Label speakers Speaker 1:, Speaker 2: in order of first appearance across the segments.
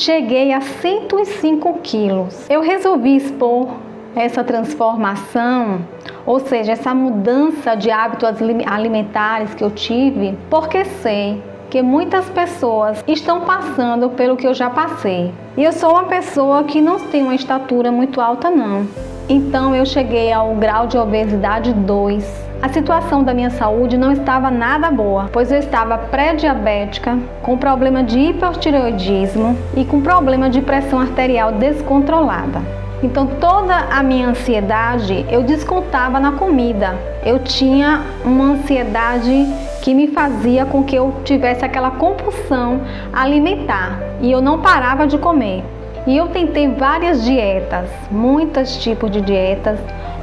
Speaker 1: cheguei a 105 quilos. Eu resolvi expor essa transformação, ou seja, essa mudança de hábitos alimentares que eu tive, porque sei que muitas pessoas estão passando pelo que eu já passei. E eu sou uma pessoa que não tem uma estatura muito alta não. Então eu cheguei ao grau de obesidade 2. A situação da minha saúde não estava nada boa, pois eu estava pré-diabética, com problema de hipertireoidismo e com problema de pressão arterial descontrolada. Então toda a minha ansiedade eu descontava na comida. Eu tinha uma ansiedade que me fazia com que eu tivesse aquela compulsão alimentar e eu não parava de comer. E eu tentei várias dietas, muitos tipos de dietas,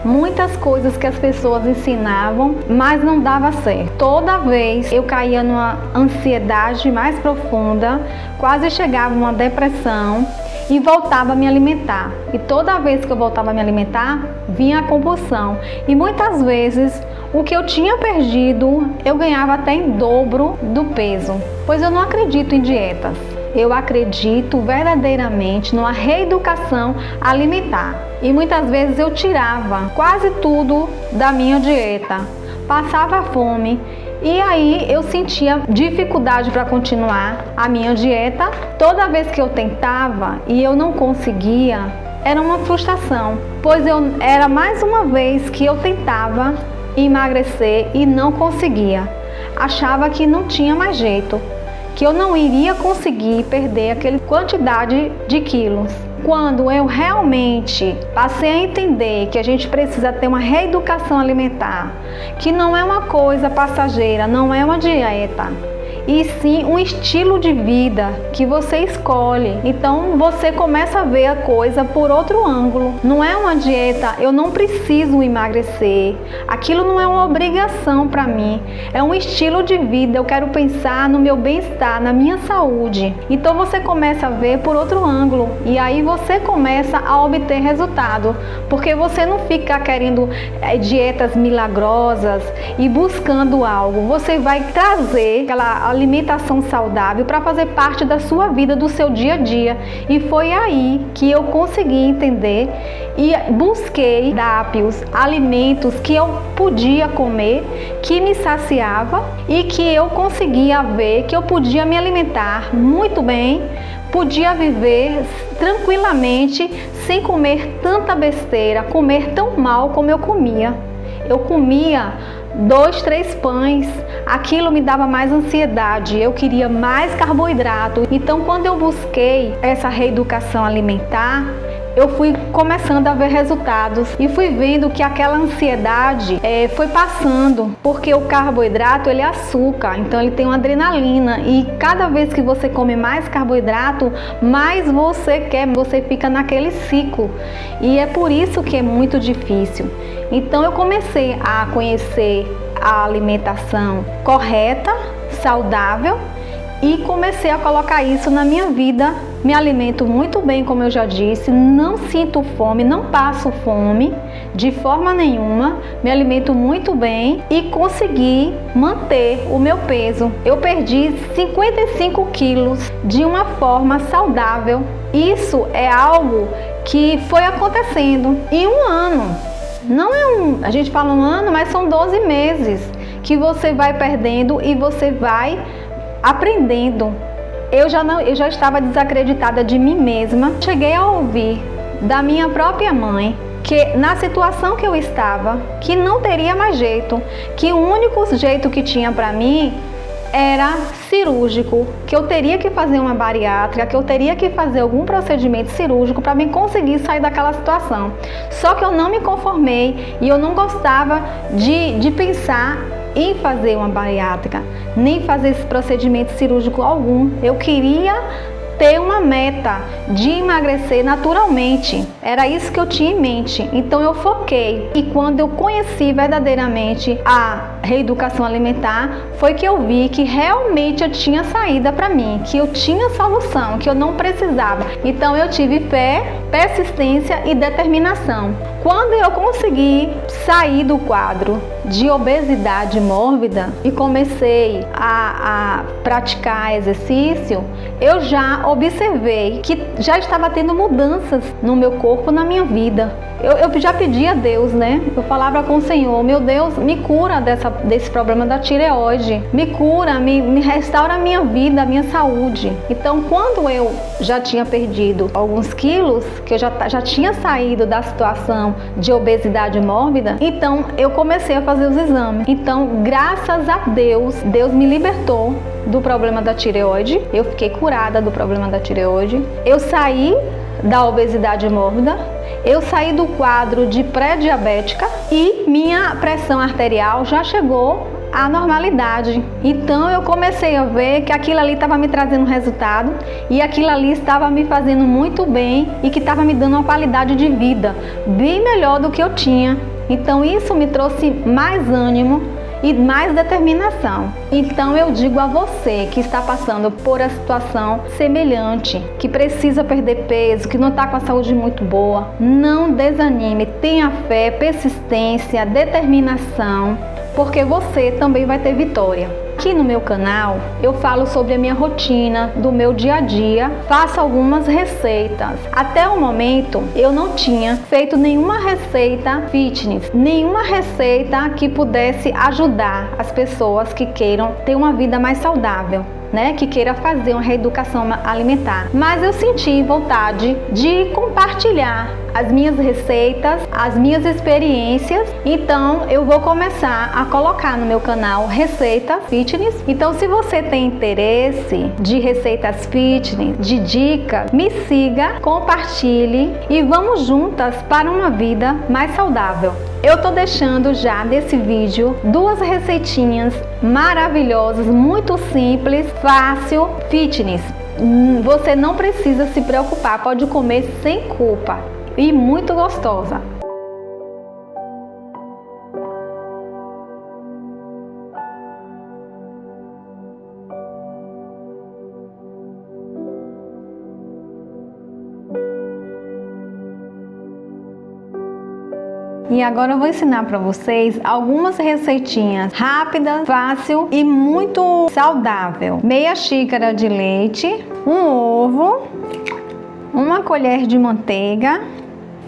Speaker 1: muitas coisas que as pessoas ensinavam, mas não dava certo. Toda vez eu caía numa ansiedade mais profunda, quase chegava a uma depressão e voltava a me alimentar. E toda vez que eu voltava a me alimentar, vinha a compulsão. E muitas vezes o que eu tinha perdido, eu ganhava até em dobro do peso. Pois eu não acredito em dietas. Eu acredito verdadeiramente numa reeducação alimentar. E muitas vezes eu tirava quase tudo da minha dieta, passava fome e aí eu sentia dificuldade para continuar a minha dieta. Toda vez que eu tentava e eu não conseguia, era uma frustração, pois era mais uma vez que eu tentava emagrecer e não conseguia. Achava que não tinha mais jeito, que eu não iria conseguir perder aquela quantidade de quilos. Quando eu realmente passei a entender que a gente precisa ter uma reeducação alimentar, que não é uma coisa passageira, não é uma dieta, e sim um estilo de vida que você escolhe. Então você começa a ver a coisa por outro ângulo. Não é uma dieta, eu não preciso emagrecer, aquilo não é uma obrigação para mim, é um estilo de vida. Eu quero pensar no meu bem-estar, na minha saúde. Então você começa a ver por outro ângulo e aí você começa a obter resultado, porque você não fica querendo dietas milagrosas e buscando algo. Você vai trazer aquela alimentação saudável para fazer parte da sua vida, do seu dia a dia. E foi aí que eu consegui entender e busquei cardápios, alimentos que eu podia comer, que me saciava e que eu conseguia ver que eu podia me alimentar muito bem, podia viver tranquilamente sem comer tanta besteira, comer tão mal como eu comia. Eu comia 2, 3 pães, aquilo me dava mais ansiedade, eu queria mais carboidrato. Então quando eu busquei essa reeducação alimentar, eu fui começando a ver resultados e fui vendo que aquela ansiedade foi passando, porque o carboidrato ele é açúcar, então ele tem uma adrenalina e cada vez que você come mais carboidrato, mais você quer, você fica naquele ciclo e é por isso que é muito difícil. Então eu comecei a conhecer a alimentação correta, saudável e comecei a colocar isso na minha vida. Me alimento muito bem, como eu já disse, não sinto fome, não passo fome de forma nenhuma, me alimento muito bem e consegui manter o meu peso. Eu perdi 55 quilos de uma forma saudável. Isso é algo que foi acontecendo em um ano. Não é a gente fala um ano, mas são 12 meses que você vai perdendo e você vai aprendendo. Eu já estava desacreditada de mim mesma. Cheguei a ouvir da minha própria mãe que na situação que eu estava, que não teria mais jeito, que o único jeito que tinha para mim era cirúrgico, que eu teria que fazer uma bariátrica, que eu teria que fazer algum procedimento cirúrgico para mim conseguir sair daquela situação. Só que eu não me conformei e eu não gostava de pensar em fazer uma bariátrica, nem fazer esse procedimento cirúrgico algum. Eu queria ter uma meta de emagrecer naturalmente, era isso que eu tinha em mente. Então eu foquei e quando eu conheci verdadeiramente a reeducação alimentar, foi que eu vi que realmente eu tinha saída para mim, que eu tinha solução, que eu não precisava. Então eu tive fé, persistência e determinação. Quando eu consegui sair do quadro de obesidade mórbida e comecei a praticar exercício, eu já já observei que já estava tendo mudanças no meu corpo, na minha vida. Eu já pedi a Deus, né? Eu falava com o Senhor, meu Deus, me cura desse problema da tireoide, me cura, me restaura a minha vida, a minha saúde. Então, quando eu já tinha perdido alguns quilos, que eu já tinha saído da situação de obesidade mórbida, então eu comecei a fazer os exames. Então, graças a Deus, Deus me libertou do problema da tireoide, eu fiquei curada do problema da tireoide, eu saí da obesidade mórbida, eu saí do quadro de pré-diabética e minha pressão arterial já chegou à normalidade. Então eu comecei a ver que aquilo ali estava me trazendo resultado e aquilo ali estava me fazendo muito bem e que estava me dando uma qualidade de vida bem melhor do que eu tinha. Então isso me trouxe mais ânimo e mais determinação. Então eu digo a você que está passando por a situação semelhante, que precisa perder peso, que não está com a saúde muito boa, não desanime, tenha fé, persistência, determinação, porque você também vai ter vitória. Aqui no meu canal eu falo sobre a minha rotina, do meu dia a dia, faço algumas receitas. Até o momento eu não tinha feito nenhuma receita fitness, nenhuma receita que pudesse ajudar as pessoas que queiram ter uma vida mais saudável, né, que queira fazer uma reeducação alimentar. Mas eu senti vontade de compartilhar as minhas receitas, as minhas experiências. Então eu vou começar a colocar no meu canal receita fitness. Então se você tem interesse de receitas fitness, de dicas, me siga, compartilhe e vamos juntas para uma vida mais saudável. Eu tô deixando já nesse vídeo 2 receitinhas maravilhosas, muito simples, fácil, fitness. Você não precisa se preocupar, pode comer sem culpa e muito gostosa. E agora eu vou ensinar para vocês algumas receitinhas rápidas, fácil e muito saudável. Meia xícara de leite, um ovo, uma colher de manteiga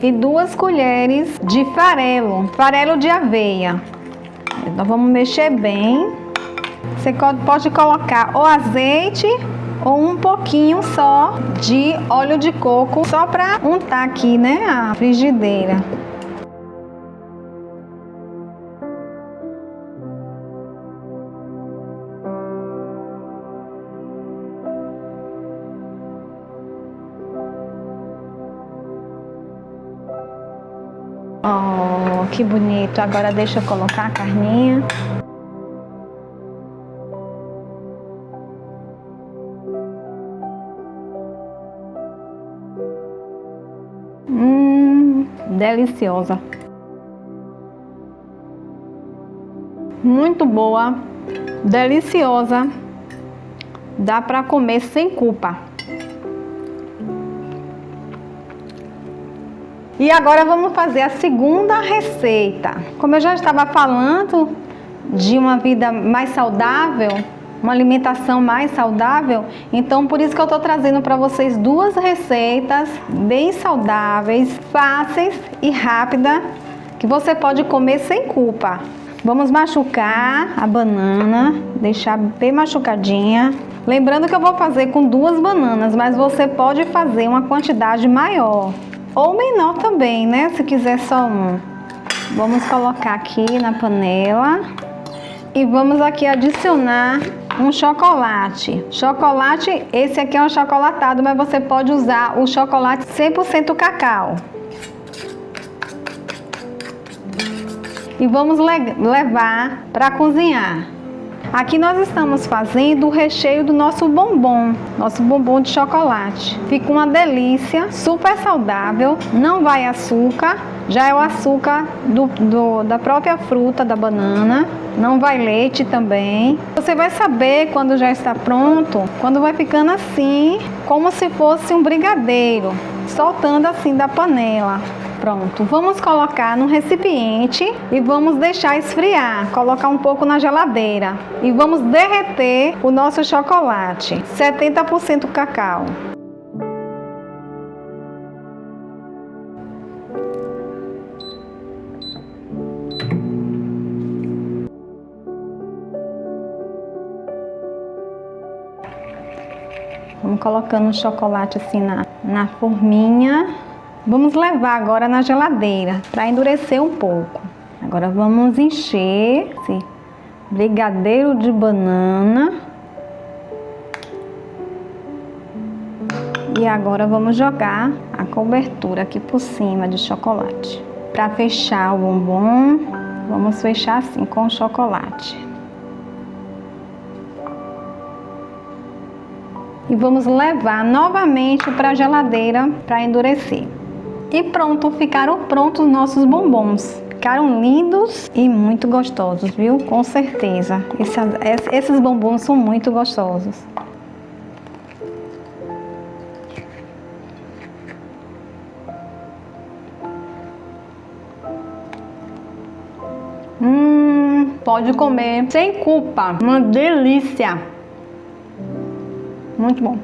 Speaker 1: e 2 colheres de farelo de aveia. Então vamos mexer bem. Você pode colocar ou azeite ou um pouquinho só de óleo de coco, só para untar aqui, né, a frigideira. Oh, que bonito! Agora deixa eu colocar a carninha. Deliciosa! Muito boa, deliciosa. Dá para comer sem culpa. E agora vamos fazer a segunda receita. Como eu já estava falando de uma vida mais saudável, uma alimentação mais saudável, então por isso que eu estou trazendo para vocês 2 receitas bem saudáveis, fáceis e rápidas, que você pode comer sem culpa. Vamos machucar a banana, deixar bem machucadinha. Lembrando que eu vou fazer com 2 bananas, mas você pode fazer uma quantidade maior. Ou menor também, né? Se quiser só um. Vamos colocar aqui na panela. E vamos aqui adicionar um chocolate. Chocolate, esse aqui é um chocolatado, mas você pode usar o chocolate 100% cacau. E vamos levar para cozinhar. Aqui nós estamos fazendo o recheio do nosso bombom de chocolate. Fica uma delícia, super saudável, não vai açúcar, já é o açúcar da própria fruta, da banana, não vai leite também. Você vai saber quando já está pronto, quando vai ficando assim, como se fosse um brigadeiro, soltando assim da panela. Pronto, vamos colocar no recipiente e vamos deixar esfriar, colocar um pouco na geladeira e vamos derreter o nosso chocolate, 70% cacau. Vamos colocando o chocolate assim na forminha. Vamos levar agora na geladeira para endurecer um pouco. Agora vamos encher esse brigadeiro de banana. E agora vamos jogar a cobertura aqui por cima de chocolate. Para fechar o bombom, vamos fechar assim com o chocolate. E vamos levar novamente para a geladeira para endurecer. E pronto, ficaram prontos nossos bombons. Ficaram lindos e muito gostosos, viu? Com certeza. Esses bombons são muito gostosos. Pode comer sem culpa. Uma delícia. Muito bom.